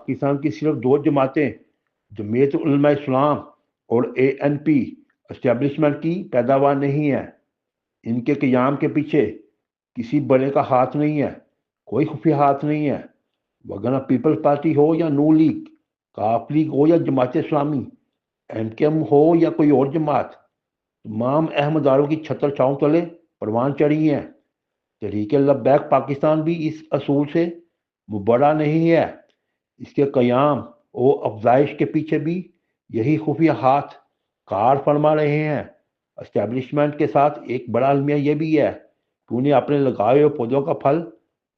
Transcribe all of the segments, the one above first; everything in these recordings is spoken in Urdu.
پاکستان کی صرف دو جماعتیں جمعیت علماء اسلام اور ANP اسٹیبلشمنٹ کی پیداوار نہیں ہے۔ ان کے قیام کے پیچھے کسی بڑے کا ہاتھ نہیں ہے، کوئی خفیہ ہاتھ نہیں ہے، وگرنہ پیپلز پارٹی ہو یا نون لیگ، کاف لیگ ہو یا جماعت اسلامی، MKM ہو یا کوئی اور جماعت، تمام اہم اداروں کی چھتر چھاؤں تلے پروان چڑھی ہیں۔ تحریک لبیک پاکستان بھی اس اصول سے مبرا نہیں ہے۔ اس کے قیام و افزائش کے پیچھے بھی یہی خفیہ ہاتھ کار فرما رہے ہیں۔ اسٹیبلشمنٹ کے ساتھ ایک بڑا المیہ یہ بھی ہے کہ انہیں اپنے لگائے ہوئے پودوں کا پھل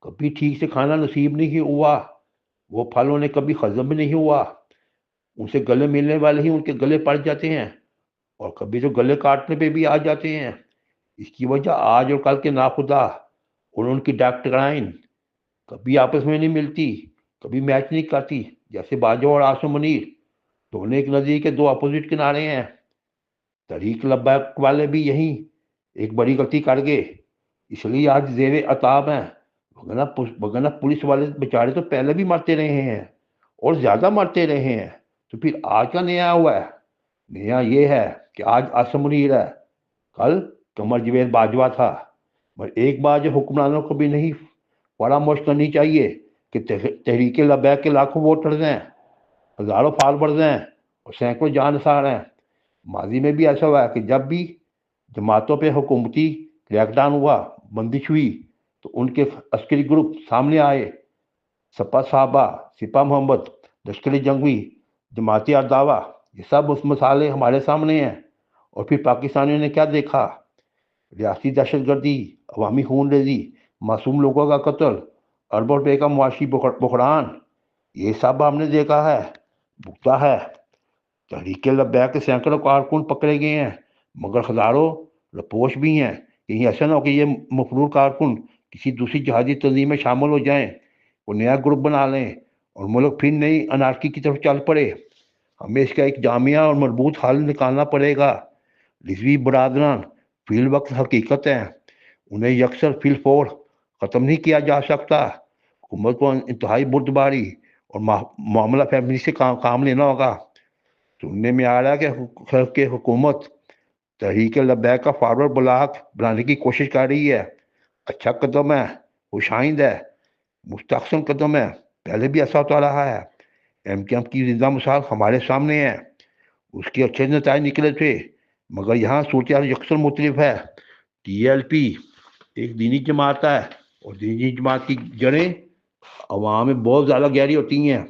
کبھی ٹھیک سے کھانا نصیب نہیں ہوا، وہ پھل انہیں کبھی ہضم بھی نہیں ہوا، ان سے گلے ملنے والے ہی ان کے گلے پڑ جاتے ہیں، اور کبھی تو گلے کاٹنے پہ بھی آ جاتے ہیں۔ اس کی وجہ آج اور کل کے ناخدا اور ان کی ڈاکٹرائن کبھی آپس میں نہیں ملتی، کبھی میچ نہیں کرتی، جیسے باجوہ اور عاصم منیر دونوں ایک ندی کے دو اپوزٹ کنارے ہیں۔ تحریک لبیک والے بھی یہیں ایک بڑی غلطی کر گئے، اس لیے آج زیر عتاب ہیں، وگرنہ پولیس والے بیچارے تو پہلے بھی مرتے رہے ہیں اور زیادہ مرتے رہے ہیں۔ تو پھر آج کا نیا ہوا ہے؟ نیا یہ ہے کہ آج عاصم منیر ہے، کل قمر جاوید باجوہ تھا۔ مگر ایک بات جو حکمرانوں کو بھی نہیں فراموش کرنی چاہیے کہ تحریک لبیک کے لاکھوں ووٹرز ہیں، ہزاروں فالوورز ہیں اور سینکڑوں جانثار ہیں۔ ماضی میں بھی ایسا ہوا ہے کہ جب بھی جماعتوں پہ حکومتی کریک ڈاؤن ہوا، بندش ہوئی، تو ان کے عسکری گروپ سامنے آئے، سپا صحابہ، سپاہ محمد، لشکری جنگی، جماعتی ارداوا، یہ سب اس مسالے ہمارے سامنے ہیں۔ اور پھر پاکستانیوں نے کیا دیکھا؟ ریاستی دہشت گردی، عوامی خون ریزی، معصوم لوگوں کا قتل، اربوں روپے کا معاشی بحران، یہ سب ہم نے دیکھا ہے، بھگتا ہے۔ تحریک لبیک کے سینکڑوں کارکن پکڑے گئے ہیں، مگر ہزاروں لپوش بھی ہیں۔ کہیں ایسا نہ ہو کہ یہ مفرور کارکن کسی دوسری جہادی تنظیم میں شامل ہو جائیں، وہ نیا گروپ بنا لیں اور ملک پھر نئی انارکی کی طرف چل پڑے۔ ہمیں اس کا ایک جامعہ اور مربوط حل نکالنا پڑے گا۔ رضوی برادران فی الوقت حقیقت ہیں، انہیں یکسر فی الفور ختم نہیں کیا جا سکتا۔ حکومت کو انتہائی بردباری اور معاملہ فیملی سے کام لینا ہوگا۔ سننے میں آ رہا ہے کہ حکومت تحریک لبیک کا فارورڈ بلاک بنانے کی کوشش کر رہی ہے۔ اچھا قدم ہے، خوش آئند ہے، مستحسن قدم ہے، پہلے بھی ایسا ہوتا رہا ہے۔ MKM کی زندہ مثال ہمارے سامنے ہے، اس کے اچھے نتائج نکلے تھے، مگر یہاں صورتحال یکسر مختلف ہے۔ TLP ایک دینی جماعت ہے اور دینی جماعت کی جڑیں عوام میں بہت زیادہ گہری ہوتی ہیں۔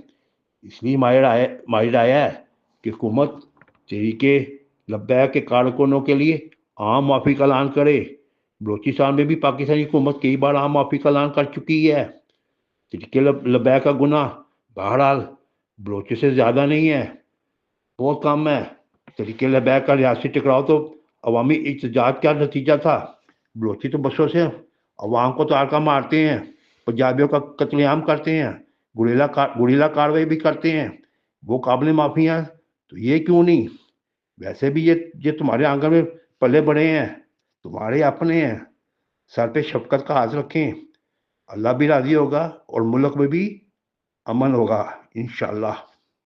اس لیے ہماری رائے ہے کہ حکومت تحریک لبیک کے کارکنوں کے لیے عام معافی کا اعلان کرے۔ بلوچستان میں بھی پاکستانی حکومت کئی بار عام معافی کا اعلان کر چکی ہے۔ تحریک لبیک کا گناہ بہرحال بلوچوں سے زیادہ نہیں ہے، بہت کم ہے۔ تحریک لبیک کا ریاستی ٹکراؤ تو عوامی احتجاج کا نتیجہ تھا۔ بلوچی تو بسوں سے عوام کو تارکہ مارتے ہیں، پنجابیوں کا قتل عام کرتے ہیں، گوریلا کاروائی بھی کرتے ہیں، وہ قابل معافی ہیں، تو یہ کیوں نہیں؟ ویسے بھی یہ تمہارے آنگن میں پلے بڑے ہیں، تمہارے اپنے ہیں، سر پہ شفقت کا ہاتھ رکھیں، اللہ بھی راضی ہوگا اور ملک میں بھی امن ہوگا انشاءاللہ۔